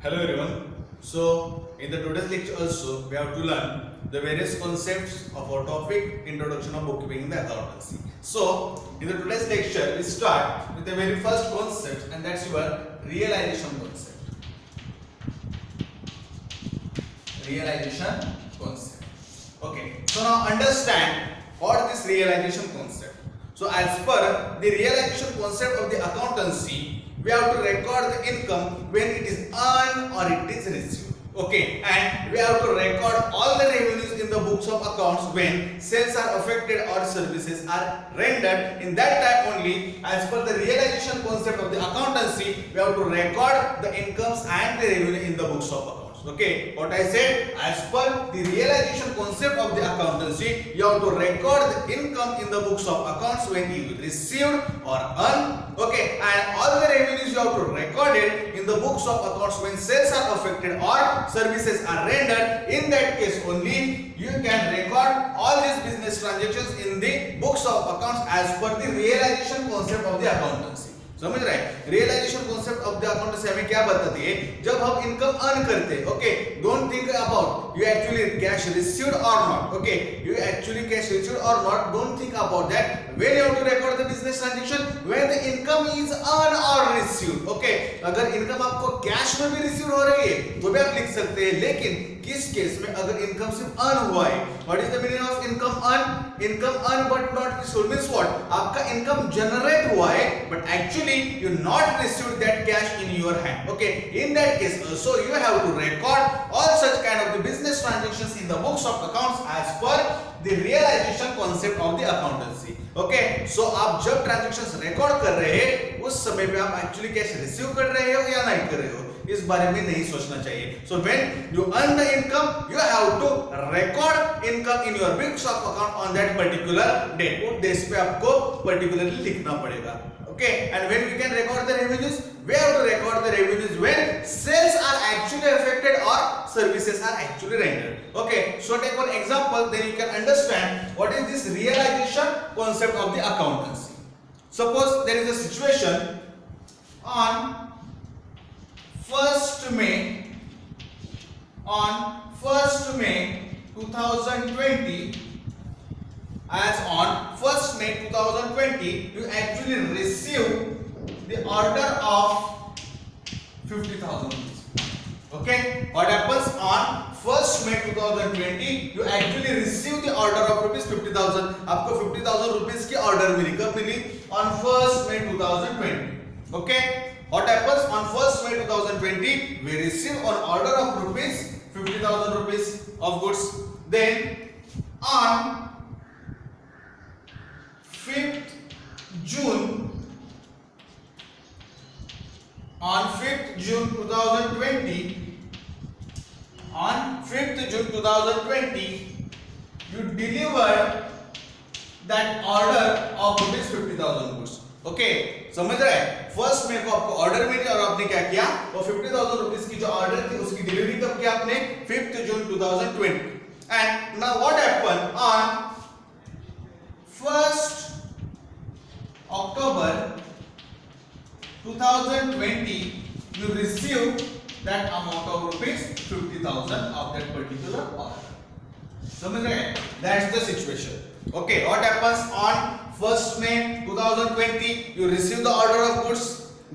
Hello everyone. So in the today's lecture also we have to learn the various concepts of our topic introduction of bookkeeping in the accountancy. So in the today's lecture we start with the very first concept and that's your realization concept. Realization concept. Okay. So now understand what this realization concept. So as per the realization concept of the accountancy, we have to record the income when it is earned or it is received. Okay, and we have to record all the revenues in the books of accounts when sales are affected or services are rendered. In that time only, as per the realization concept of the accountancy, we have to record the incomes and the revenue in the books of accounts. Okay, what I said, as per the realization concept of the accountancy, you have to record the income in the books of accounts when you received or earned. Okay, and all the revenues you have to record it in the books of accounts when sales are affected or services are rendered. In that case only you can record all these business transactions in the books of accounts as per the realization concept of the accountancy. समझ रहे हैं realisation concept of the accountancy हमें क्या बताती है जब हम income earn करते हैं okay don't think about you actually cash received or not okay you actually cash received or not don't think about that when you have to record the business transaction when the income is earn or received okay अगर income आपको cash में भी receive हो रही है तो भी आप लिख सकते हैं लेकिन किस केस में अगर इनकम सिर्फ अर्न हुआ है what is the meaning of income earn but not received means what आपका इनकम जनरेट हुआ है but actually you not received that cash in your hand. Okay, in that case also you have to record all such kind of the business transactions in the books of accounts as per the realization concept of the accountancy. Okay, so आप जब transactions record कर रहे हैं उस समय पे आप actually cash receive कर रहे हो या नहीं कर रहे हो इस बारे में नहीं सोचना चाहिए. So when you earn the income, you have to record income in your books of account on that particular date. उस डेट पे आपको particularly लिखना पड़ेगा. Okay, and when we can record the revenues, we have to record the revenues when sales are actually affected or services are actually rendered. Okay, so take one example, then you can understand what is this realization concept of the accountancy. Suppose there is a situation on 1st May 2020. As on 1st May 2020, you actually receive the order of 50,000 rupees. Okay, what happens on 1st May 2020? You actually receive the order of rupees 50,000. आपको 50,000 rupees की order मिली कब मिली? On 1st May 2020. Okay, what happens on 1st May 2020? We receive an order of rupees 50,000 rupees of goods. Then on 5th June 2020 you deliver that order of rupees 50,000 goods. Okay समझ रहे हैं first में को आपको order मिली और आपने क्या किया वो 50,000 रुपीस की जो ऑर्डर थी उसकी डिलीवरी कब किया आपने 5th June 2020 and now what happen on 1st October 2020 you receive that amount of rupees 50,000 of that particular order समझ रहे हैं that's the situation okay what happens on 1st May 2020 you receive the order of goods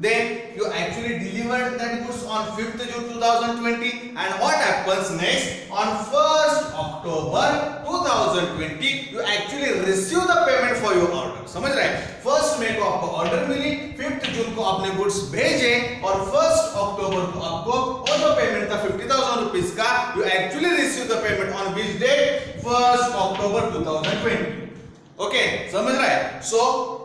then you actually delivered that goods on 5th June 2020 and what happens next on 1st October 2020 you actually receive the payment for your order समझ रहे हैं 1st May को आपको order मिली 5th June को आपने goods भेजे और 1st October को आपको वो जो पेमेंट था 50,000 रुपीस का you actually receive the payment on which date 1st October 2020 okay समझ रहा है so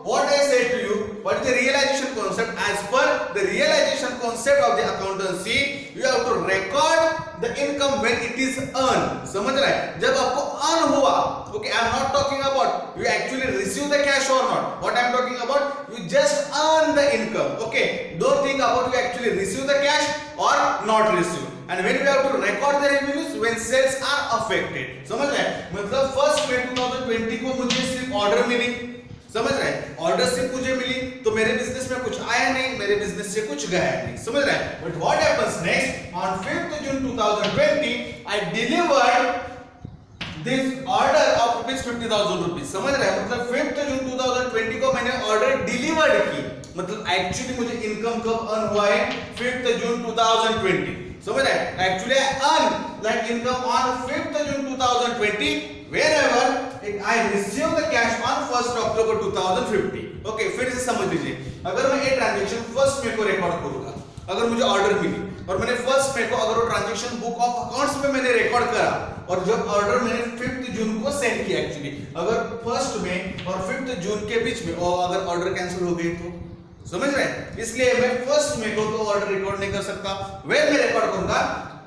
what I said to you what is the realization concept as per the realization concept of the accountancy you have to record the income when it is earned समझ रहा है जब आपको earn हुआ okay I am not talking about you actually receive the cash or not what I am talking about you just earn the income okay don't think about you actually receive the cash or not receive and when we have to record the revenues when sales are affected समझ रहे हैं मतलब 1st May 2020 को मुझे सिर्फ order मिली समझ रहे हैं ऑर्डर सिर्फ मुझे मिली तो मेरे बिजनेस में कुछ आया नहीं मेरे बिजनेस से कुछ गया नहीं समझ रहे हैं but what happens next on 5th June 2020 I delivered this order of rupees 50,000 rupees. समझ रहे हैं? मतलब 5th June 2020 को मैंने ऑर्डर डिलीवर्ड की, मतलब एक्चुअली मुझे इनकम कब अर्न हुआ है? 5th June 2020. समझ रहे हैं? Actually I earn that income on 5th June 2020 whenever I receive the cash on 1st October 2050. Okay, फिर से समझ लीजिए. अगर मैं ये ट्रांजैक्शन 1st में को रिकॉर्ड करूंगा, अगर मुझे ऑर्डर मिली और मैंने 1st में को अगर वो ट्रांजैक्शन बुक ऑफ अकाउंट्स में मैंने रिकॉर्ड करा और जब ऑर्डर मैंने 5th जून को सेंड किया, एक्चुअली अगर 1st में और 5th जून के बीच में और अगर ऑर्डर कैंसिल हो गई तो समझ रहे हैं? इसलिए मैं 1st में को तो ऑर्डर रिकॉर्ड नहीं कर सकता. वेन मैं रिकॉर्ड करूंगा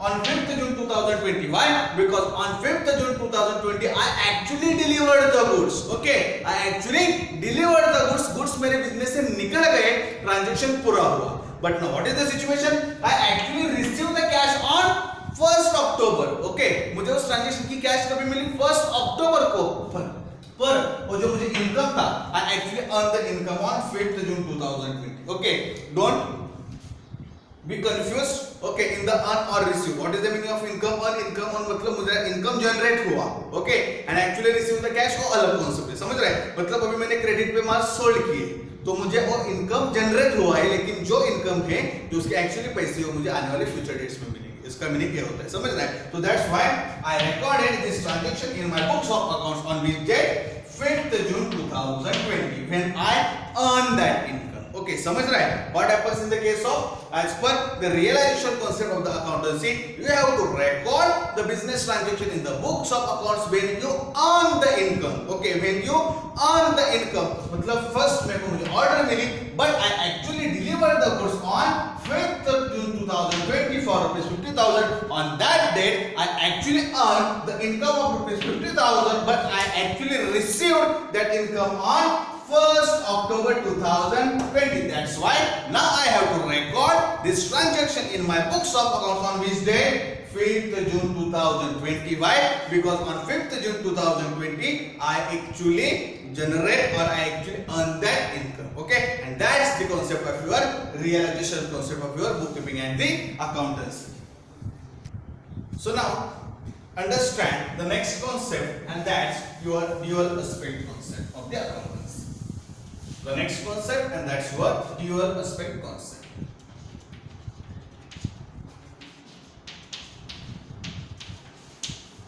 on 5th June 2020. Why? Because on 5th June 2020 I actually delivered the goods. Okay, I actually delivered the goods. Goods मेरे बिजनेस से निकल गए, ट्रांजैक्शन पूरा हुआ. But now what is the situation? I actually received the cash on 1st October. Okay, मुझे उस transaction की cash कभी मिली 1st October को. पर वो जो मुझे इनकम था, I actually earned the income on 5th June 2020. Okay, don't be confused. Okay, in the earn or receive. What is the meaning of income? Earn, income earn मतलब मुझे income generate हुआ. Okay, and actually receive the cash वो अलग concept है. समझ रहे हैं? मतलब अभी मैंने क्रेडिट पे माल सोल्ड किए तो मुझे वो इनकम जनरेट हुआ है, लेकिन जो इनकम है जो उसके एक्चुअली पैसे वो मुझे आने वाले फ्यूचर डेट्स में मिलेंगे. इसका मीनिंग क्या होता है? समझ रहे हैं? तो that's why I recorded this transaction in my books of accounts on which date 5th June 2020 when I earned that income. Okay, समझ रहे हैं? What happens in the case of, as per the realization concept of the accountancy, you have to record the business transaction in the books of accounts when you earn the income. Okay, when you earn the income, मतलब first में को मुझे order milli, but I actually delivered the goods on 5th June 2020 for rupees 50,000. On that date, I actually earned the income of rupees 50,000, but I actually received that income on 1st October 2020. That's why now I have to record this transaction in my books of accounts on which day? 5th June 2020. Why? Because on 5th June 2020 I actually generate or I actually earn that income. Okay, and that's the concept of your realization concept of your bookkeeping and the accountancy. So now understand the next concept, and that's your dual aspect concept of the accountancy. The next concept, and that's your dual aspect concept.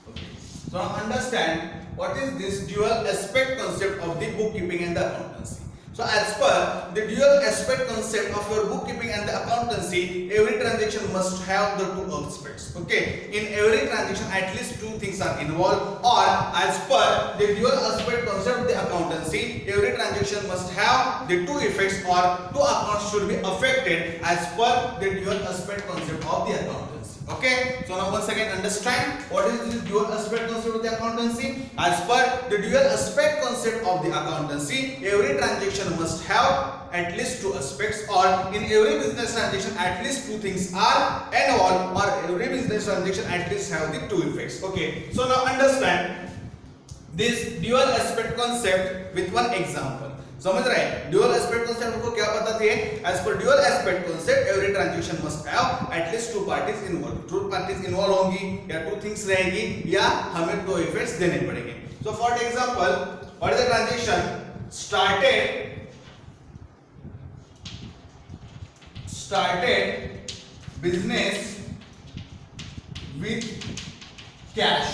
Okay. So now understand what is this dual aspect concept of the bookkeeping and the accountancy. So as per the dual aspect concept of your bookkeeping and the accountancy, every transaction must have the two aspects. Okay, in every transaction at least two things are involved, or as per the dual aspect concept of the accountancy, every transaction must have the two effects or two accounts should be affected as per the dual aspect concept of the accountancy. Okay, so now once again understand what is this dual aspect concept of the accountancy. As per the dual aspect concept of the accountancy, every transaction must have at least two aspects, or in every business transaction at least two things are involved, or every business transaction at least have the two effects. Okay, so now understand this dual aspect concept with one example. समझ रहे हैं? Dual aspect concept को क्या बताती है? As per dual aspect concept every transaction must have at least two parties involve. Two parties involve होंगी या two things रहेंगी या हमें दो इफेक्ट्स देने पड़ेंगे. So for example, what is the transaction started business with cash.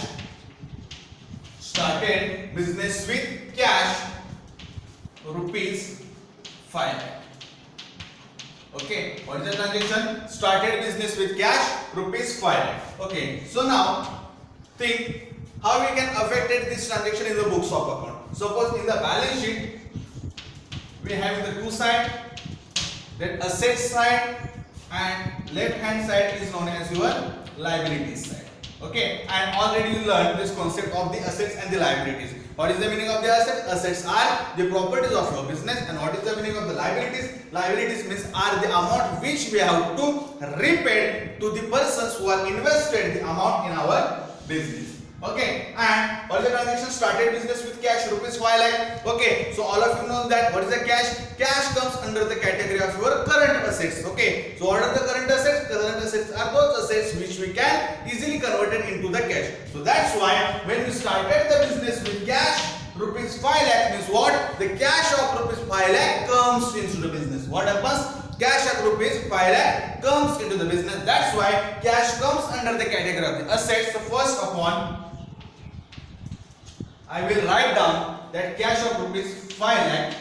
Started business with cash rupees 5 lakh. Okay, what is the transaction? Started business with cash rupees 5 lakh. Okay, so now think how we can affect this transaction in the books of account. Suppose in the balance sheet we have the two side, that asset side and left hand side is known as your liabilities side. Okay, and already you learned this concept of the assets and the liabilities. What is the meaning of the assets? Assets are the properties of your business, and what is the meaning of the liabilities? Liabilities means are the amount which we have to repay to the persons who are invested the amount in our business. Okay, and all the transaction started business with cash rupees 5 lakh. Okay, so all of you know that what is the cash? Cash comes under the category of your current assets. Okay, so what are the current assets? Current assets are those assets which we can easily convert it into the cash. So that's why when we started the business with cash, rupees 5 lakh means what? The cash of rupees 5 lakh comes into the business. What happens? Cash of rupees 5 lakh comes into the business. That's why cash comes under the category of the assets. So first of all, I will write down that cash of rupees 5 lakh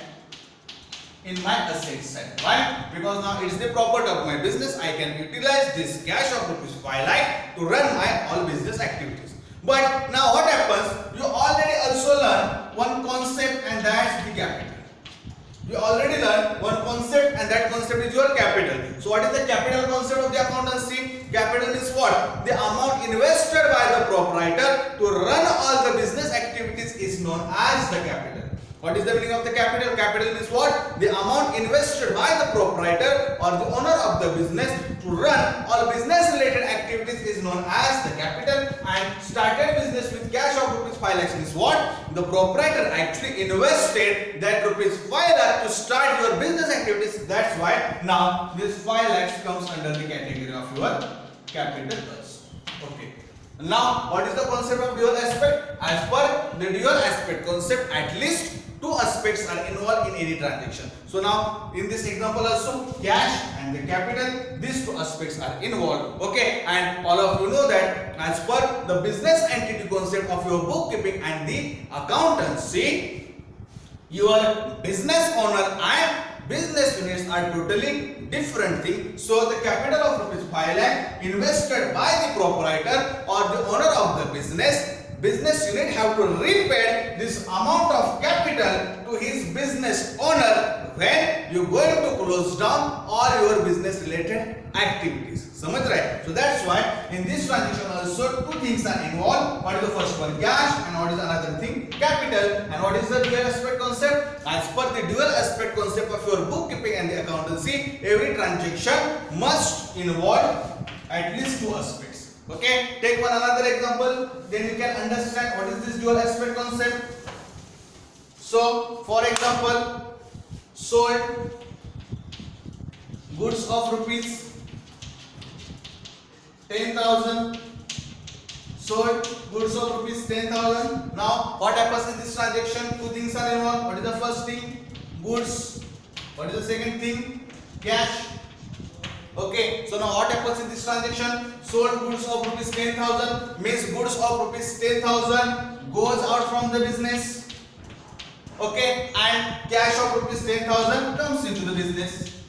in my asset side. Why? Because now it's the property of my business. I can utilize this cash of rupees 5 lakh to run my all business activities. But now what happens? You already also learn one concept, and that's the capital. You already learned one concept, and that concept is your capital. So what is the capital concept of the accountancy? Capital is what? The amount invested by the proprietor to run all the business activities is known as the capital. What is the meaning of the capital? Capital means what? The amount invested by the proprietor or the owner of the business to run all business related activities is known as the capital. And started business with cash of rupees 5 lakhs means what? The proprietor actually invested that rupees 5 lakh to start your business activities. That's why now this 5 lakhs comes under the category of your capital also. Okay. Now what is the concept of dual aspect? As per the dual aspect concept, at least two aspects are involved in any transaction. So now in this example also, cash and the capital, these two aspects are involved. Okay, and all of you know that as per the business entity concept of your bookkeeping and the accountancy, your business owner and business units are totally different things. So the capital of rupees 5 lakh invested by the proprietor or the owner of the business unit have to repay this amount of capital to his business owner when you going to close down all your business related activities. समझ रहे? So that's why in this transaction also two things are involved. What is the first one? Cash, and what is another thing? Capital. And what is the dual aspect concept? As per the dual aspect concept of your bookkeeping and the accountancy, every transaction must involve at least two aspects. Okay, take one another example, then you can understand what is this dual aspect concept. So for example, sold goods of rupees 10,000, sold goods of rupees 10,000. Now what happens in this transaction? Two things are involved. What is the first thing? Goods. What is the second thing? Cash. Okay, so now what happens in this transaction? Sold goods of rupees 10,000 means goods of rupees 10,000 goes out from the business. Okay, and cash of rupees 10,000 comes into the business.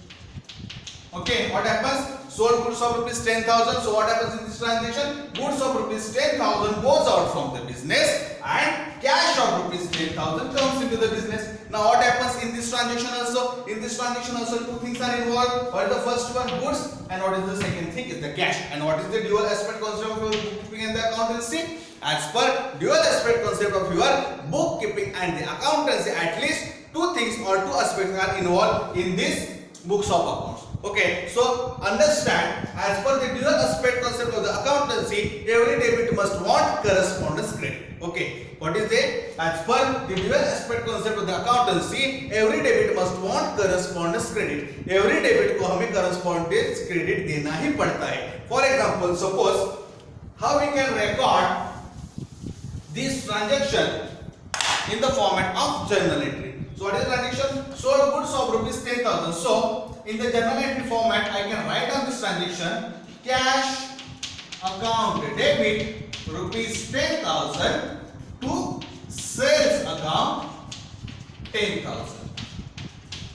Okay, what happens? Sold goods of rupees 10,000. So what happens in this transaction? Goods of rupees 10,000 goes out from the business and cash of rupees 10,000 comes into the business. Now what happens in this transaction also? In this transaction also two things are involved. What is the first one? Goods, and what is the second thing? Is the cash. And what is the dual aspect concept of your bookkeeping and the accountancy? As per dual aspect concept of your bookkeeping and the accountancy, at least two things or two aspects are involved in this books of accounts. Okay, so understand, as per the dual aspect concept of the accountancy, every debit must want correspondence credit. Okay, what is it? As per the dual aspect concept of the accountancy, every debit must want correspondence credit. Every debit को हमें correspondence credit देना ही पड़ता है. For example, suppose how we can record this transaction in the format of journal entry. So what is the transaction? Sold goods of rupees 10,000. So in the journal entry format, I can write down this transaction: cash account debit rupees 10,000 to sales account 10,000.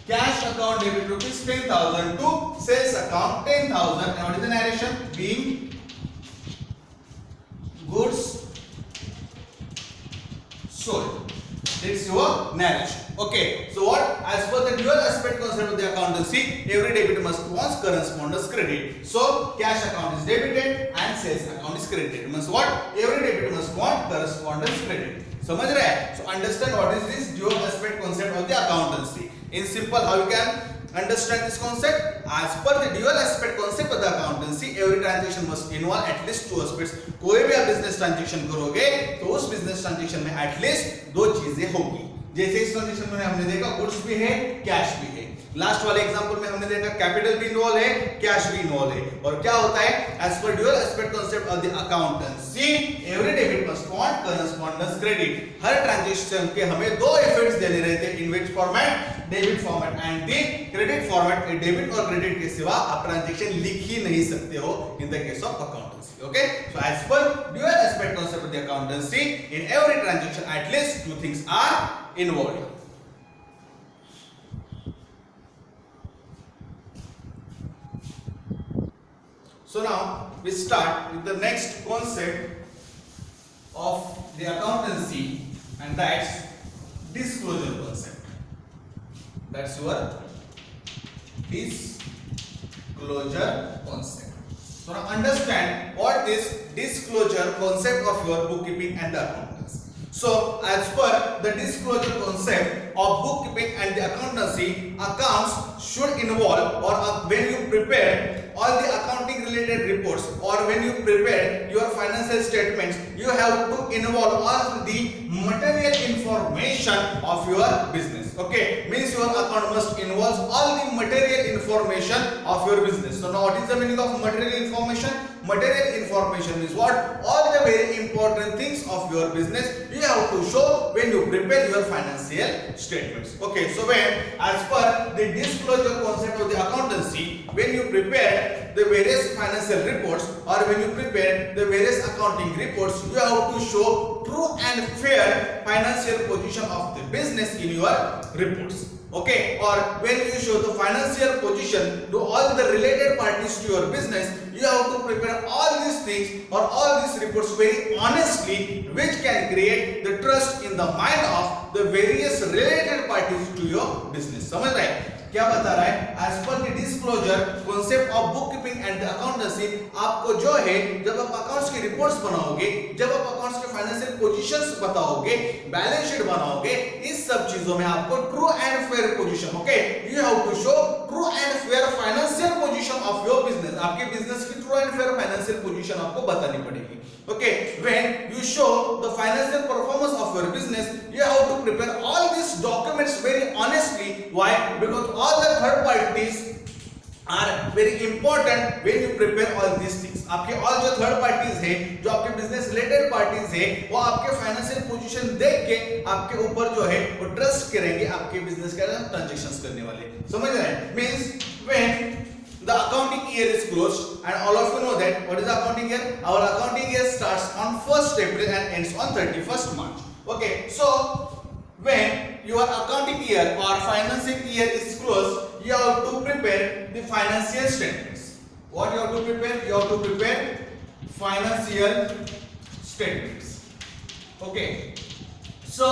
Cash account debit rupees 10,000 to sales account 10,000. And what is the narration? Being goods sold. It's your narration. Okay, so what? As per the dual aspect concept of the accountancy, every debit must want correspondence credit. So cash account is debited and sales account is credited. Means what? Every debit must want correspondence credit. समझ रहे हैं? So understand what is this dual aspect concept of the accountancy. In simple, how you can Understand this concept? As per the dual aspect concept of the accountancy, every transaction must involve at least two aspects. कोई भी आप business transaction करोगे तो उस business transaction में at least दो चीजें होगी. जैसे इस ट्रांजेक्शन में हमने देखा गुड्स भी है, कैश भी है. लास्ट वाले एग्जांपल में हमने देखा कैपिटल भी इन्वॉल्व है, कैश भी इन्वॉल्व है. और क्या होता है? As per dual aspect concept of the accountancy, every debit must want correspondence credit. हर ट्रांजैक्शन के हमें दो इफेक्ट्स देने रहते हैं, in which format, debit format and the credit format. Debit और क्रेडिट के सिवा आप ट्रांजैक्शन लिख ही नहीं सकते हो in the case of accountancy. Okay, so as per dual aspect concept of the accountancy, in every transaction at least two things are involved. So now we start with the next concept of the accountancy, and that's disclosure concept. That's your disclosure concept. So now understand what is disclosure concept of your bookkeeping and the accountancy. So, as per the disclosure concept of bookkeeping and the accountancy, accounts should involve, or when you prepare all the accounting related reports, or when you prepare your financial statements, you have to involve all the material information of your business. Okay, means your account must involve all the material information of your business. So now what is the meaning of material information? Material information is what? All the very important things of your business you have to show when you prepare your financial statements. Okay, so when, as per the disclosure concept of the accountancy, when you prepare the various financial reports, or when you prepare the various accounting reports, you have to show true and fair financial position of the business in your reports. Okay, or when you show the financial position to all the related parties to your business, you have to prepare all these things or all these reports very honestly, which can create the trust in the mind of the various related parties to your business. समझ रहे हैं क्या बता रहा है? As per the disclosure concept of bookkeeping and the accountancy, आपको जो है जब आप अकाउंट्स की रिपोर्ट्स बनाओगे, जब आप अकाउंट्स के फाइनेंशियल पोजीशंस बताओगे, बैलेंस शीट बनाओगे, इस सब चीजों में आपको true and fair position, okay, you have to show true and fair financial position of your business. आपके बिजनेस की true and fair financial position आपको बतानी पड़ेगी. Okay, when you show the financial performance of your business, you have to prepare all these documents very honestly. Why? Because all the third parties are very important when you prepare all these things. आपके all जो third parties हैं, जो आपके business related parties हैं, वो आपके financial position देख के आपके ऊपर जो है वो trust करेंगे आपके business के transactions करने वाले. समझ रहे हैं? Means when the accounting year is closed, and all of you know that what is the accounting year? Our accounting year starts on 1st April and ends on 31st March. Okay, so when your accounting year or financial year is closed, you have to prepare the financial statements. What you have to prepare? You have to prepare financial statements. Okay, so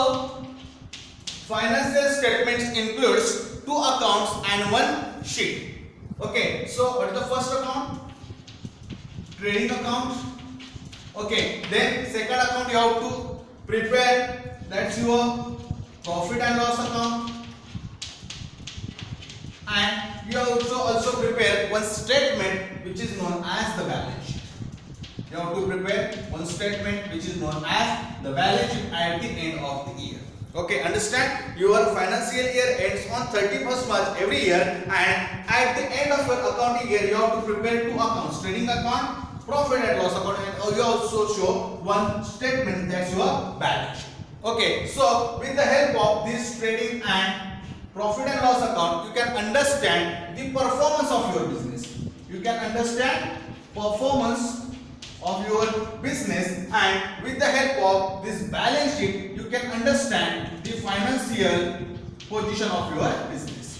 financial statements includes 2 accounts and 1 sheet. Okay, so what is the first account? Trading account. Okay, then second account you have to prepare, that's your profit and loss account, and you have to also prepare one statement which is known as the balance sheet. You have to prepare one statement which is known as the balance sheet at the end of the year. Okay, understand? Your financial year ends on 31st March every year, and at the end of your accounting year, you have to prepare 2 accounts: trading account, profit and loss account, and you also show one statement, that's your balance sheet. Okay, so with the help of this trading and profit and loss account, you can understand the performance of your business. You can understand performance of your business, and with the help of this balance sheet you can understand the financial position of your business.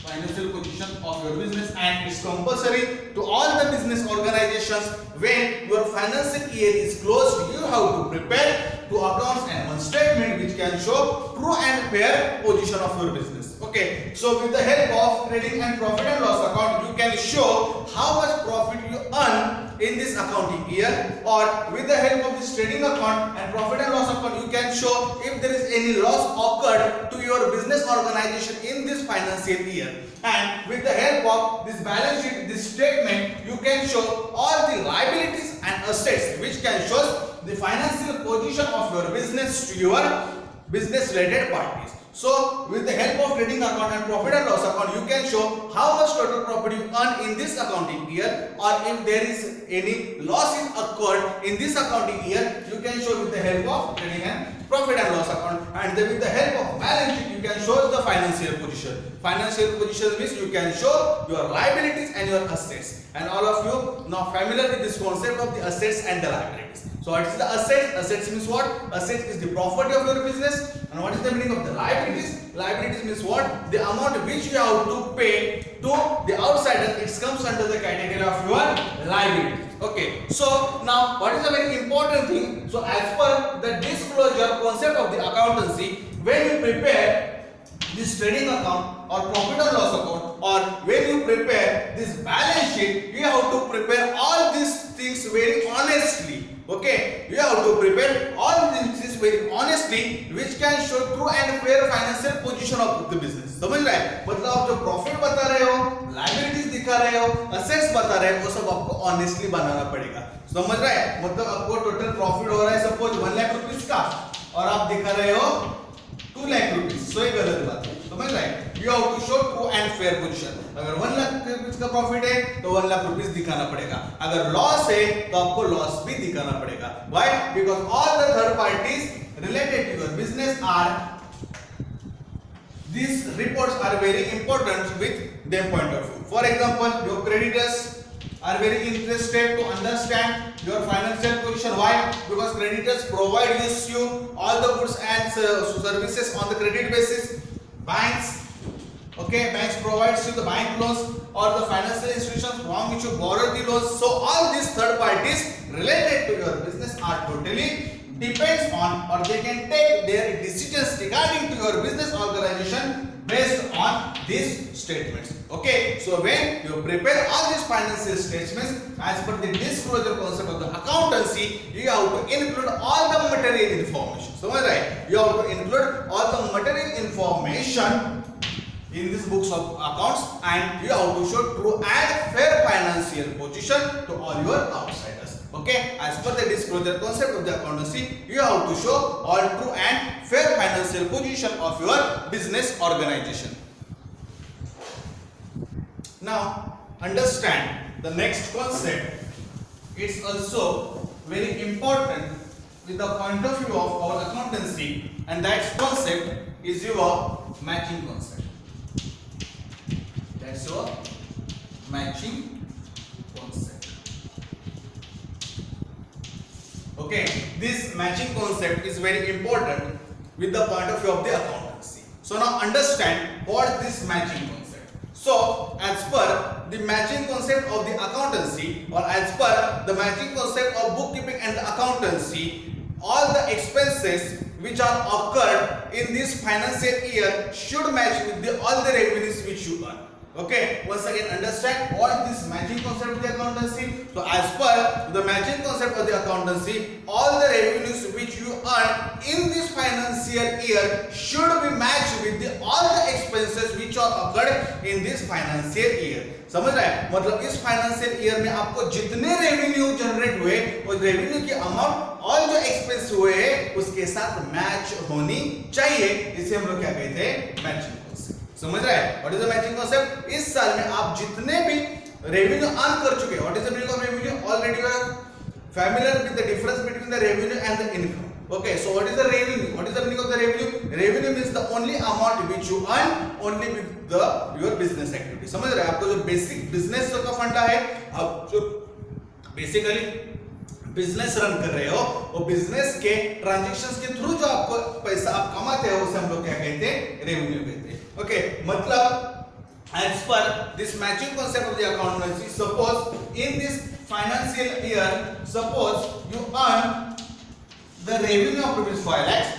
Financial position of your business, and it's compulsory to all the business organizations. When your financial year is closed, you have to prepare 2 accounts and 1 statement which can show true and fair position of your business. Okay, so with the help of trading and profit and loss account, you can show how much profit you earn in this accounting year, or with the help of this trading account and profit and loss account, you can show if there is any loss occurred to your business organization in this financial year. And with the help of this balance sheet, this statement, you can show all the liabilities and assets which can show the financial position of your business to your business related parties. So with the help of trading account and profit and loss account, you can show how much total profit you earn in this accounting year, or if there is any loss occurred in this accounting year, you can show with the help of trading and profit and loss account. And then with the help of balance sheet, you can show the financial position. Financial position means you can show your liabilities and your assets. And all of you now familiar with this concept of the assets and the liabilities. So what is the assets? Assets means what? Assets is the property of your business. And what is the meaning of the liabilities? Liabilities means what? The amount which you have to pay to the outsider. It comes under the category of your liabilities. Okay. So now what is a very important thing? So as per the disclosure concept of the accountancy, when you prepare this trading account or profit and loss account, or when you prepare this balance sheet, you have to prepare all these things very honestly. Okay, you have to prepare all these things very honestly, which can show true and fair financial position of the business. समझ रहे हैं? मतलब आप जो profit बता रहे हो, liabilities दिखा रहे हो, असेट्स बता रहे हो, वो सब आपको ऑनेस्टली बनाना पड़ेगा. समझ रहे हैं? मतलब आपको टोटल प्रॉफिट हो रहा है सपोज 1 लाख रुपीस का, और आप दिखा रहे हो 2 लाख रुपीस. सो ये गलत बात है. समझ रहे हैं? You have to show true and fair position. अगर 1 लाख रुपीस का प्रॉफिट है तो 1 लाख रुपीस दिखाना पड़ेगा. अगर लॉस है तो आपको लॉस भी दिखाना पड़ेगा. Why? Because all the third parties related to your business are, these reports are very important with their point of view. For example, your creditors are very interested to understand your financial position. Why? Because creditors provide you all the goods and services on the credit basis. Banks, okay, banks provides you the bank loans or the financial institutions from which you borrow the loans. So all these third parties related to your business are totally depends on, or they can take their decisions regarding to your business organization based on these statements. Okay, so when you prepare all these financial statements as per the disclosure concept of the accountancy, you have to include all the material information. So right, you have to include all the material information in these books of accounts, and you have to show true and fair financial position to all your outsiders. Okay, as per the disclosure concept of the accountancy, you have to show all true and fair financial position of your business organization. Now understand the next concept. It's also very important with the point of view of our accountancy, and that concept is your matching concept. That's your matching concept. Okay, this matching concept is very important with the point of view of the accountancy. So now understand what this matching concept. So as per the matching concept of the accountancy, or as per the matching concept of bookkeeping and the accountancy, all the expenses which are occurred in this financial year should match with all the revenues which you earn. Okay, once again understand what this matching concept of the accountancy. So as per the matching concept of the accountancy, all the revenues which you earn in this financial year should be matched with all the expenses which are occurred in this financial year. समझ रहे हैं? मतलब इस financial year में आपको जितने revenue generate हुए, उस रेवेन्यू की अमाउंट और जो एक्सपेंस हुए उसके साथ मैच होनी चाहिए. इसे हम लोग क्या कहते हैं? मैचिंग. समझ रहा है? What is the matching concept? इस साल में आप जितने भी रेवेन्यू अर्न कर चुके हैं, what is the meaning of revenue? Already you are familiar with the difference between the revenue and the income. Okay, so what is the revenue? What is the meaning of the revenue? Revenue means the only amount which you earn only with your business activity. समझ रहे हैं? आपको जो basic business का फंडा है, आप जो बेसिकली बिजनेस रन कर रहे हो, वो बिजनेस के ट्रांजैक्शंस के थ्रू जो आपको पैसा आप कमाते हो, उसे हम लोग क्या कहते हैं? रेवेन्यू कहते हैं. ओके, मतलब as per this matching concept of the accountancy, suppose in this financial year, suppose you earn the revenue of rupees 5 lakhs.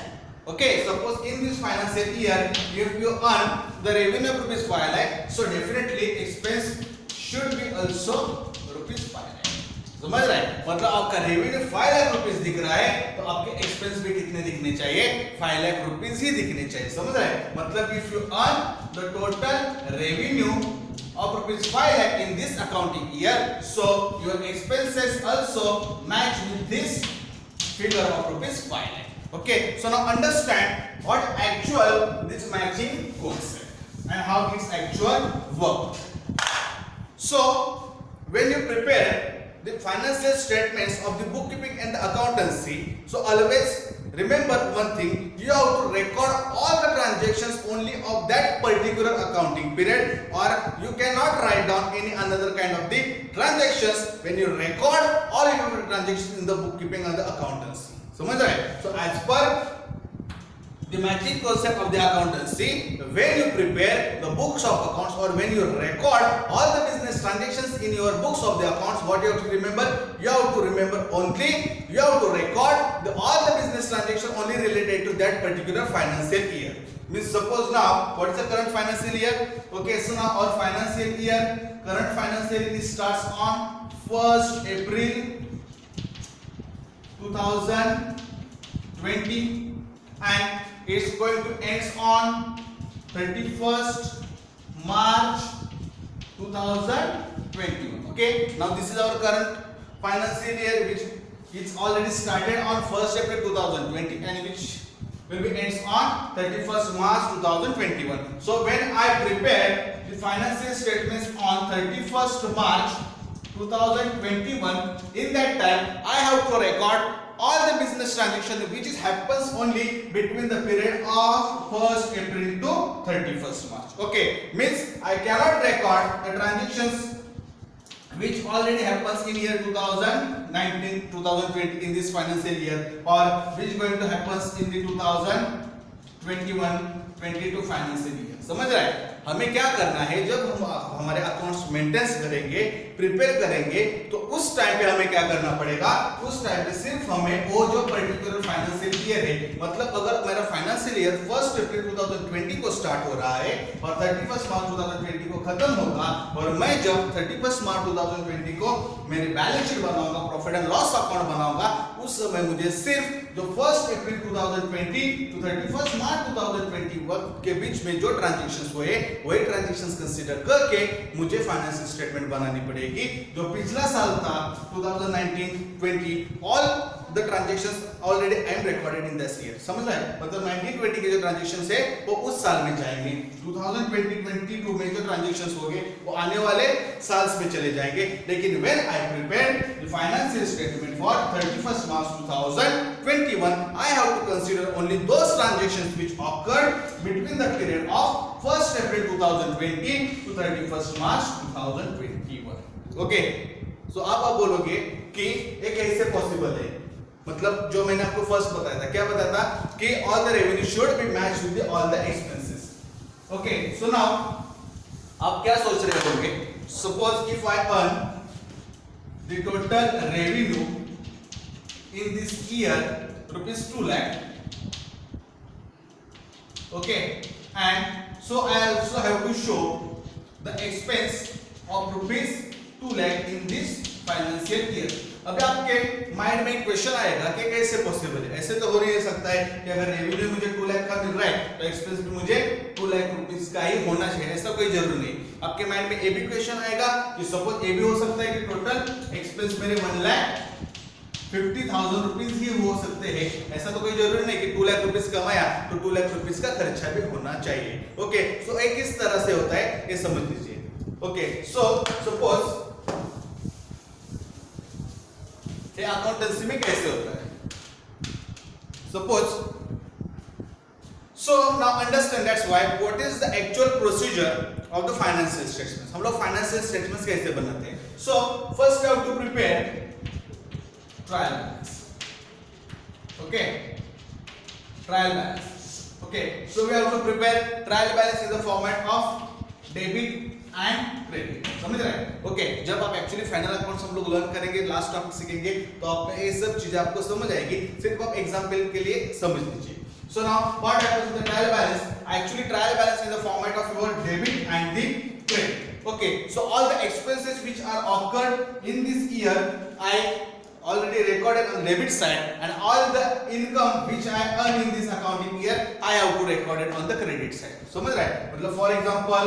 Okay, suppose in this financial year if you earn the revenue of rupees 5 lakhs, so definitely expense should be also rupees 5 lakhs. समझ रहे हैं? मतलब आपका revenue 5 lakh rupees दिख रहा है तो आपके एक्सपेंस भी कितने दिखने चाहिए? 5 लाख रुपीस ही दिखने चाहिए। समझ रहे हैं? मतलब if you earn the total revenue of rupees 5 lakh in this accounting year, so your expenses also match with this figure of rupees 5 lakh. Okay, so now understand what actual this matching concept and how its actual work. So when you prepare the financial statements of the bookkeeping and the accountancy, so always remember one thing, you have to record all the transactions only of that particular accounting period, or you cannot write down any another kind of the transactions when you record all your transactions in the bookkeeping and the accountancy. समझ रहे हैं? So as per the matching concept of the accountancy, when you prepare the books of accounts or when you record all the business transactions in your books of the accounts, what you have to remember? You have to remember only, you have to record all the business transactions only related to that particular financial year. Means suppose now, what is the current financial year? Okay, so now our financial year, current financial year starts on 1st April 2020 and it's going to end on 31st March 2021. Okay, now this is our current financial year which is already started on 1st April 2020 and which will be ends on 31st March 2021. So when I prepare the financial statements on 31st March 2021, in that time I have to record all the business transactions which is happens only between the period of 1st April to 31st March. Okay, means I cannot record the transactions which already happens in year 2019 2020 in this financial year, or which is going to happens in the 2021 22 financial year. समझ रहा है? हमें क्या करना है, जब हम हमारे अकाउंट्स मेंटेनेंस करेंगे, प्रिपेयर करेंगे, तो उस टाइम पे हमें क्या करना पड़ेगा? उस टाइम पे सिर्फ हमें वो जो पर्टिकुलर फाइनेंशियल ईयर है, मतलब अगर मेरा फाइनेंशियल ईयर 1 अप्रैल 2020 को स्टार्ट हो रहा है और 31 मार्च 2020 को खत्म होगा, और मैं जब 31 मार्च 2020 को मेरी बैलेंस शीट बनाऊंगा, प्रॉफिट एंड लॉस अकाउंट बनाऊंगा, उस समय मुझे सिर्फ जो 1 अप्रैल 2020 टू 31 मार्च 2021 के बीच में जो ट्रांजैक्शंस हुए वही ट्रांजैक्शंस कंसीडर करके मुझे फाइनेंशियल स्टेटमेंट बनानी पड़ेगी. जो पिछला साल था 2019-20, all the transactions already I am recorded in this year. समझ रहे हैं? मतलब 19-20 के जो ट्रांजैक्शंस है वो उस साल में जाएंगे. 2020-22 में जो ट्रांजैक्शंस होंगे वो आने वाले साल्स में चले जाएंगे. लेकिन when I prepare the financial statement for 31st March 2021, I have to consider only those transactions which occurred between the period of 1st April 2020 to 31st March 2021. Okay, so अब आप बोलोगे कि ये कैसे पॉसिबल है? मतलब जो मैंने आपको फर्स्ट बताया था, क्या बताया था कि all the revenue should be matched with all the expenses. Okay, so now आप क्या सोच रहे होंगे? Suppose if I earn the total revenue in this year rupees 2 lakh. Okay, and so I also have to show the expense of rupees 2 lakh in this financial year. अभी आपके mind में एक question आएगा कि कैसे possible है? ऐसे तो हो नहीं सकता है कि अगर रेवेन्यू मुझे 2 लाख का मिल रहा है तो एक्सपेंस भी मुझे 2 लाख रुपीस का ही होना चाहिए. ऐसा कोई जरूरी नहीं. आपके माइंड में ये भी क्वेश्चन आएगा कि सपोज ये भी हो सकता है कि टोटल एक्सपेंस मेरे 1,50,000 रुपीस ही हो सकते हैं. ऐसा तो कोई जरूरी नहीं कि 2 लाख रुपीस कमाया तो 2 लाख रुपीस का खर्चा भी होना चाहिए. ओके, सो ये किस तरह से होता है ये समझ लीजिए. ओके, सो सपोज ये अकाउंटेंसी में कैसे होता है? Suppose, so now understand that's why what is the actual procedure of the financial statements. हम लोग फाइनेंशियल स्टेटमेंट्स कैसे बनाते हैं? So first we have to prepare trial balance. Okay, trial balance. Okay, so we have to prepare trial balance in the format of debit and credit. समझ रहे हैं? Okay, जब आप एक्चुअली फाइनल अकाउंट्स हम लोग लर्न करेंगे, last topic सीखेंगे, तो आपको ये सब चीजें आपको समझ आएगी. सिर्फ आप एग्जांपल के लिए समझ लीजिए. So now what happens with the trial balance? Actually trial balance in the format of your debit and the credit. Okay, so all the expenses which are occurred in this year I already recorded on the debit side, and all the income which I earn in this accounting year I have to record it on the credit side. समझ रहा है? मतलब for example,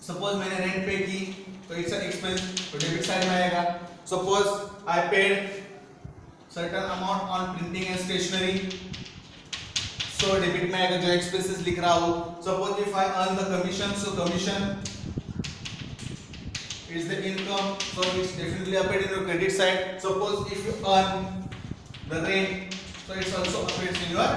suppose मैंने rent पे की तो it's an expense, तो debit side में आएगा. Suppose I paid certain amount on printing and stationery, so debit में आएगा जो एक्सपेंसेस लिख रहा हूँ. Suppose if I earn the commission, so commission is the income, so it's definitely appeared in your credit side. Suppose if you earn the rent, so it's also appears in your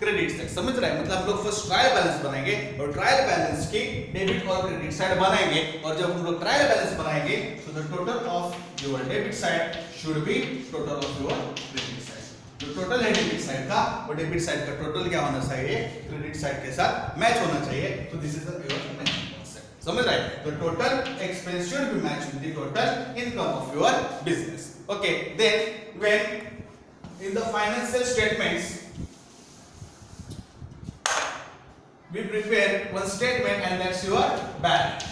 credit side. समझ रहे हैं? मतलब हम लोग first trial balance बनाएंगे और trial balance की debit और क्रेडिट साइड बनाएंगे, और जब हम लोग ट्रायल बैलेंस बनाएंगे so the total of your debit side should be total of your credit side. जो टोटल है डेबिट साइड का और डेबिट साइड का टोटल क्या होना चाहिए? क्रेडिट साइड के साथ मैच होना चाहिए. तो this is the your matching concept. समझ रहे हैं? The total expense should be matched with the total income of your business. Okay, then when in the financial statements we prepare one statement and that's your balance.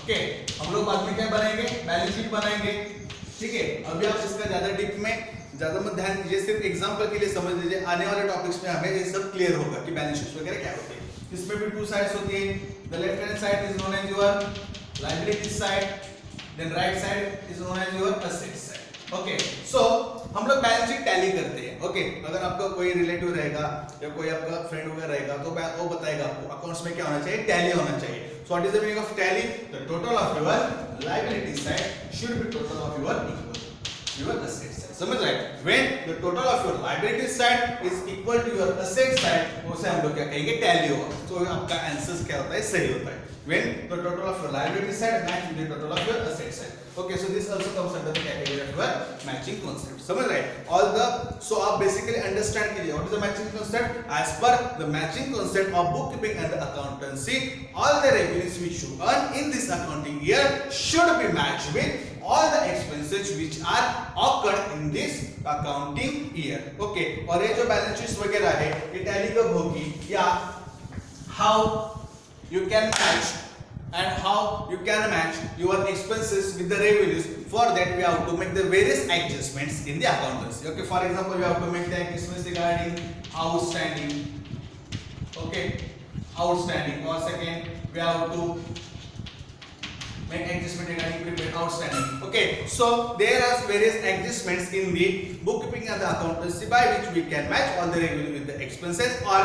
Okay, हम लोग बाद में क्या बनाएंगे? Balance sheet बनाएंगे. ठीक है, अभी आप इसका ज्यादा डीप में ज्यादा मत ध्यान दीजिए, सिर्फ एग्जांपल के लिए समझ लीजिए. आने वाले टॉपिक्स में हमें ये सब क्लियर होगा कि बैलेंस शीट वगैरह क्या होती है. इसमें भी टू साइड्स होती है. The left hand side is known as your liability side, then right side is known as your asset side. Okay, so हम लोग बैलेंस शीट टैली करते हैं. ओके, अगर आपका कोई रिलेटिव रहेगा या कोई आपका फ्रेंड वगैरह रहेगा तो वो बताएगा आपको अकाउंट्स में क्या होना चाहिए? टैली होना चाहिए. So what is the meaning of tally? The total of your liability side should be total of your asset side. समझ रहे हैं? When the total of your liability side is equal to your asset side, उसे हम लोग क्या कहेंगे? Tally होगा. तो आपका आंसर क्या होता है? सही होता है. When the total of your liability side match with the total of your asset side. Okay, so this also comes under the category of your matching concept. समझ रहे हैं? All the so आप basically understand कीजिए what is the matching concept. As per the matching concept of bookkeeping and the accountancy, all the revenues which you earn in this accounting year should be matched with all the expenses which are occurred in this accounting year. Okay, और ये जो balance sheet वगैरह है ये tally कब होगी, या how you can match and how you can match your expenses with the revenues. For that we have to make the various adjustments in the accountancy. Okay, for example we have to make the adjustments regarding outstanding. Okay, outstanding. Or second we have to make adjustment regarding prepaid outstanding. Okay, so there are various adjustments in the bookkeeping and the accountancy by which we can match all the revenue with the expenses, or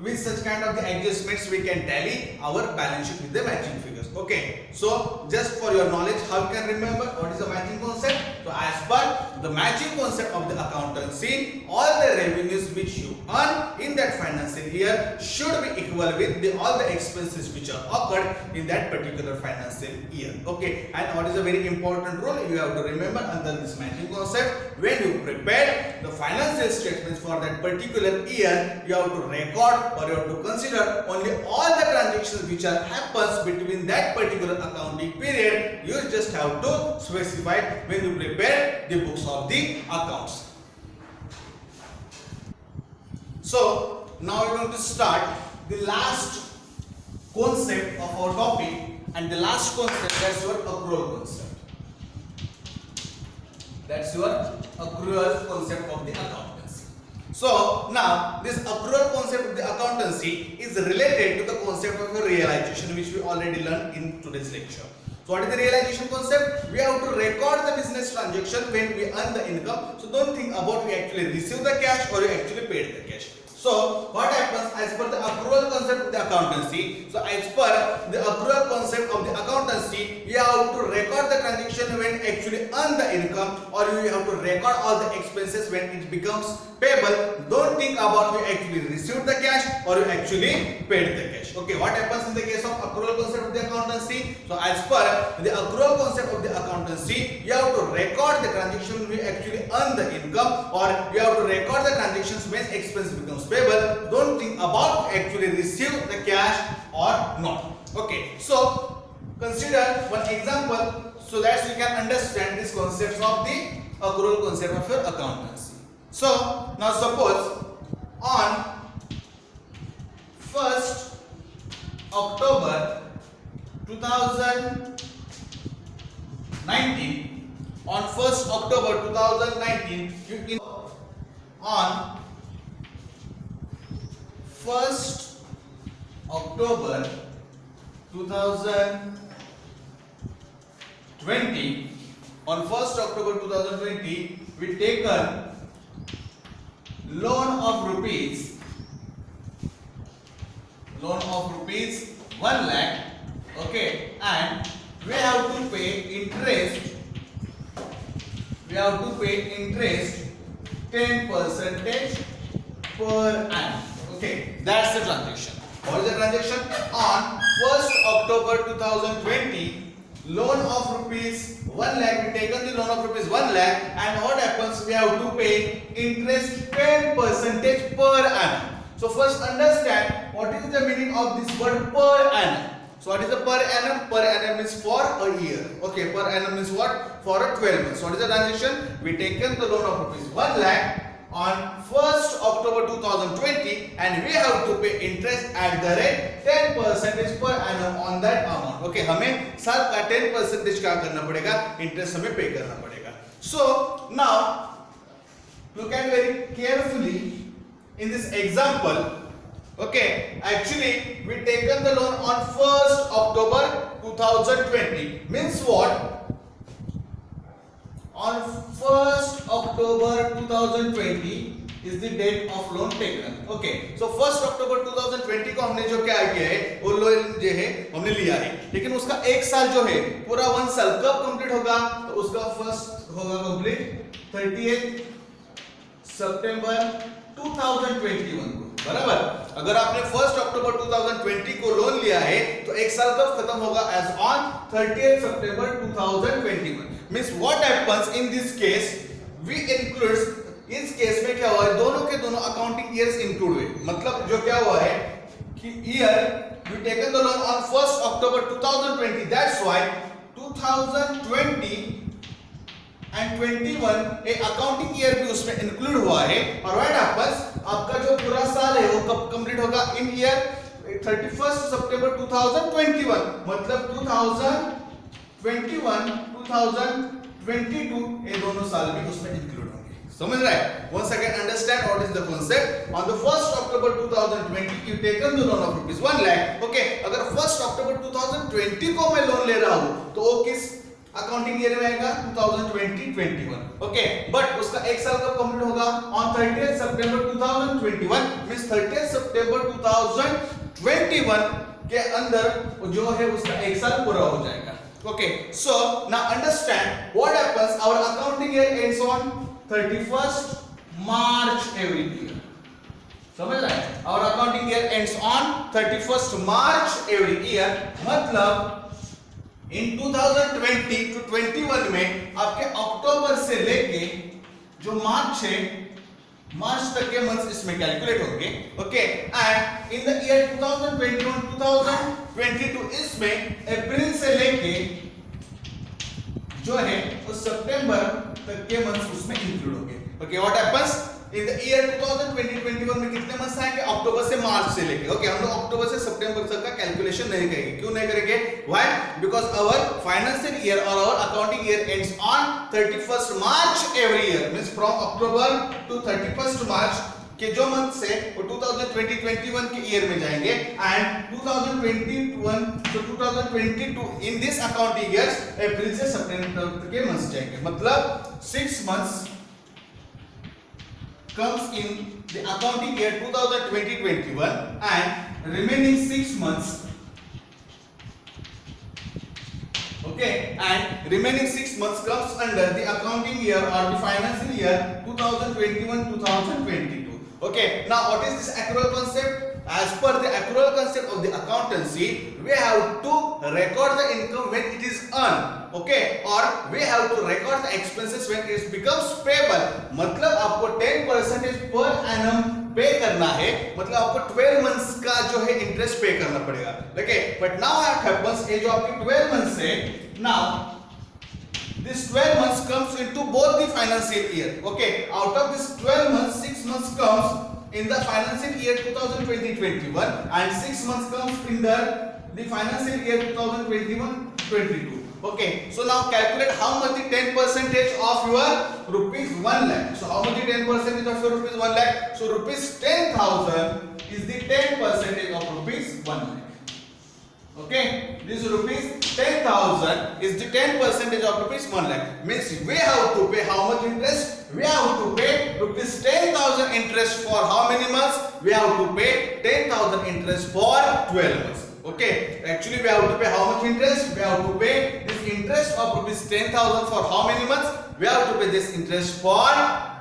with such kind of the adjustments we can tally our balance sheet with the matching figures. Okay, so just for your knowledge, how you can remember what is the matching concept? So as per the matching concept of the accountancy, all the revenues which you earn in that financial year should be equal with all the expenses which are occurred in that particular financial year. Okay, and what is a very important rule you have to remember under this matching concept? When you prepare the financial statements for that particular year, you have to record or you have to consider only all the transactions which are happens between that particular accounting period. You just have to specify when you prepare the books of the accounts. So now we are going to start the last concept of our topic, and the last concept, that's your accrual concept. That's your accrual concept of the accountancy. So now this accrual concept of the accountancy is related to the concept of the realization, which we already learned in today's lecture. So what is the realization concept? We have to record the business transaction when we earn the income. So don't think about we actually receive the cash or you actually paid the cash. So what happens as per the accrual concept of the accountancy? So as per the accrual concept of the accountancy, you have to record the transaction when actually earn the income, or you have to record all the expenses when it becomes payable. Don't think about you actually received the cash or you actually paid the cash. Okay, what happens in the case of accrual concept of the accountancy? So as per the accrual concept of the accountancy, you have to record the transaction when you actually earn the income, or you have to record the transactions when expense becomes payable. Don't think about actually receive the cash or not. Okay, so consider one example so that you can understand these concepts of the accrual concept of your accountancy. So now suppose on 1st October 2019 on 1st October 2019 on 1st October 2020 on 1st October 2020 we taken loan of rupees 1 lakh, okay, and we have to pay interest 10% per annum. Okay, that's the transaction. What is the transaction? On 1st October 2020, loan of rupees 1 lakh, we taken the loan of rupees 1 lakh, and what happens? We have to pay interest 10% per annum. So first understand what is the meaning of this word per annum. So what is the per annum? Per annum means for a year. Okay, per annum means what? For a 12 months. So what is the transaction? We taken the loan of rupees 1 lakh on 1st October 2020 and we have to pay interest at the rate 10% per annum on that amount. Okay, हमें साल का 10% क्या करना पड़ेगा? Interest हमें pay करना पड़ेगा. So now look at very carefully in this example. Okay, actually we taken the loan on 1st October 2020 means what? On 1st October 2020 is the date of loan taken. Okay, so 1st October 2020 को हमने जो क्या किया है वो loan जो है हमने लिया है, लेकिन उसका एक साल जो है पूरा 1 साल कब कंप्लीट होगा? तो उसका फर्स्ट होगा कंप्लीट 30th सितंबर 2021 को, बराबर। अगर आपने 1st अक्टूबर 2020 को लोन लिया है तो एक साल कब खत्म होगा? As on 30th September 2021. Means what happens in this case we includes, इस केस में क्या हुआ है? दोनों के दोनों अकाउंटिंग ईयर्स इंक्लूड हुए। मतलब जो क्या हुआ है कि year we taken the loan on 1st October 2020, that's why 2020 and 21 एक अकाउंटिंग ईयर भी उसमें इंक्लूड हुआ है। और व्हाट हैपेंस, आपका जो पूरा साल है वो कब कंप्लीट होगा? इन ईयर 31st सितंबर 2021, मतलब 2021 2022 ये दोनों साल भी उसमें इंक्लूड होंगे। समझ रहे हैं? Once again understand what is the concept. On the 1st October 2020 you taken the loan of rupees 1 lakh. Okay, अगर 1st October 2020 को मैं लोन ले रहा हूँ तो वो किस अकाउंटिंग ईयर में आएगा? 2020-21. ओके, बट उसका एक साल कब कंप्लीट होगा? On 30th September 2021 means 30th September 2021 के अंदर जो है उसका एक साल पूरा हो जाएगा। Okay, so now understand what happens, our accounting year ends on 31st March every year. समझ रहे हैं? Our accounting year ends on 31st March every year, मतलब इन 2020 to 21 में आपके अक्टूबर से लेके जो मार्च है, मार्च तक के मंथ्स इसमें कैलकुलेट होंगे। Okay, and in the year 2021 2022 इसमें अप्रैल से लेके जो है वो सितंबर तक के मंथ्स उसमें इंक्लूड होंगे। Okay, what happens in the year 2020-21 में कितने मंथ्स आएंगे? अक्टूबर से मार्च से लेके। ओके, हम लोग अक्टूबर से सितंबर तक का कैलकुलेशन नहीं करेंगे। क्यों नहीं करेंगे? Why? Because our financial year और our accounting year ends on 31st March every year, means from October to 31st March के जो मंथ से वो 2020-21 के ईयर में जाएंगे, and 2021 to 2022 in this accounting years अप्रैल से सितंबर तक के मंथ्स जाएंगे। मतलब 6 months comes in the accounting year 2020-21 and remaining 6 months, okay, and remaining 6 months comes under the accounting year or the financial year 2021-2022. Okay, now what is this accrual concept? As per the accrual concept of the accountancy, we have to record the income when it is earned, okay, or we have to record the expenses when it becomes payable. मतलब आपको 10% per annum पे करना है, मतलब आपको 12 months का जो है इंटरेस्ट पे करना पड़ेगा। Okay, but now what happens, ये जो आपकी 12 months है, now this 12 months comes into both the financial year. Okay, out of this 12 months 6 months comes in the financial year 2020-21 and 6 months comes in the financial year 2021-22. Okay, so now calculate how much the 10 percentage of your rupees 1 lakh. So how much the 10 percentage of your rupees 1 lakh? So rupees 10,000 is the 10 percentage of rupees 1 lakh. Okay, this rupees 10,000 is the 10 percentage of rupees 1 lakh. Means we have to pay how much interest? We have to pay rupees 10,000 interest for how many months? We have to pay 10,000 interest for 12 months. Okay, actually we have to pay how much interest? We have to pay this interest of rupees 10,000 for how many months? We have to pay this interest for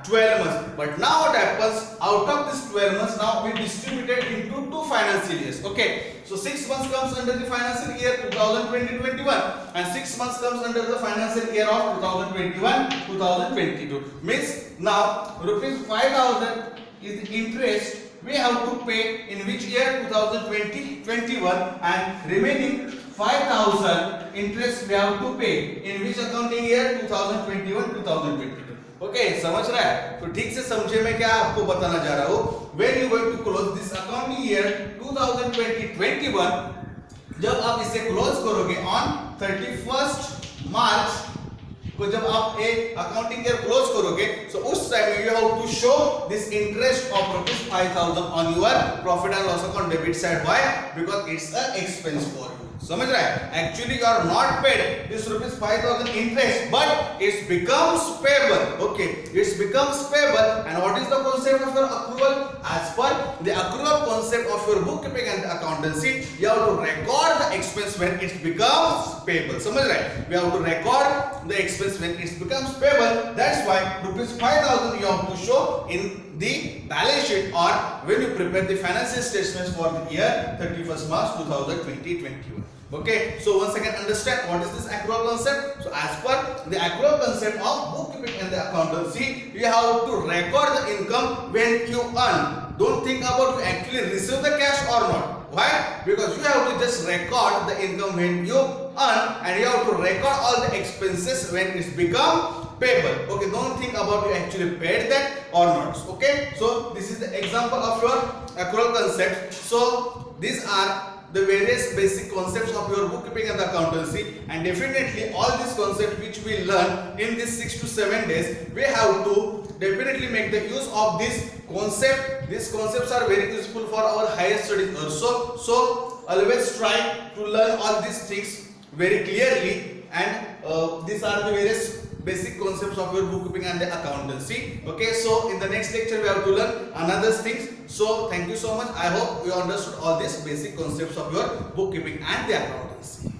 12 months. But now what happens? Out of this 12 months, now we distribute it into 2 financial years. Okay, so 6 months comes under the financial year 2020-21 and 6 months comes under the financial year of 2021-2022. Means now rupees 5,000 is the interest we have to pay in which year? 2020-21, and remaining 5,000 interest we have to pay in which accounting year? 2021-2022. Okay समझ रहा है? तो ठीक से समझे मैं क्या आपको बताना जा रहा हूँ. When you going to close this accounting year 2020-21, जब आप इसे क्लोज करोगे on 31st March को जब आप एक अकाउंटिंग ईयर क्लोज करोगे, so उस time you have to show this interest of rupees 5,000 on your profit and loss account debit side. Why? Because it's an expense for you. समझ रहा है? Actually you are not paid this rupees 5,000 interest, but it becomes payable. Okay, it becomes payable. And what is the concept of your accrual? As per the accrual concept of your bookkeeping and accountancy, you have to record the expense when it becomes payable. समझ रहा है? We have to record the expense when it becomes payable. That's why rupees 5,000 you have to show in the balance sheet or when you prepare the financial statements for the year 31st March 2020-21. Okay, so once again understand what is this accrual concept. So as per the accrual concept of bookkeeping and the accountancy, you have to record the income when you earn. Don't think about you actually receive the cash or not. Why? Because you have to just record the income when you earn, and you have to record all the expenses when it's become payable. Okay, don't think about you actually paid that or not. Okay, so this is the example of your accrual concept. So these are the various basic concepts of your bookkeeping and accountancy, and definitely all these concepts which we learn in these 6 to 7 days, we have to definitely make the use of this concept. These concepts are very useful for our higher studies also. So always try to learn all these things very clearly, and these are the various basic concepts of your bookkeeping and the accountancy. Okay, so in the next lecture we have to learn another things. So thank you so much. I hope you understood all these basic concepts of your bookkeeping and the accountancy.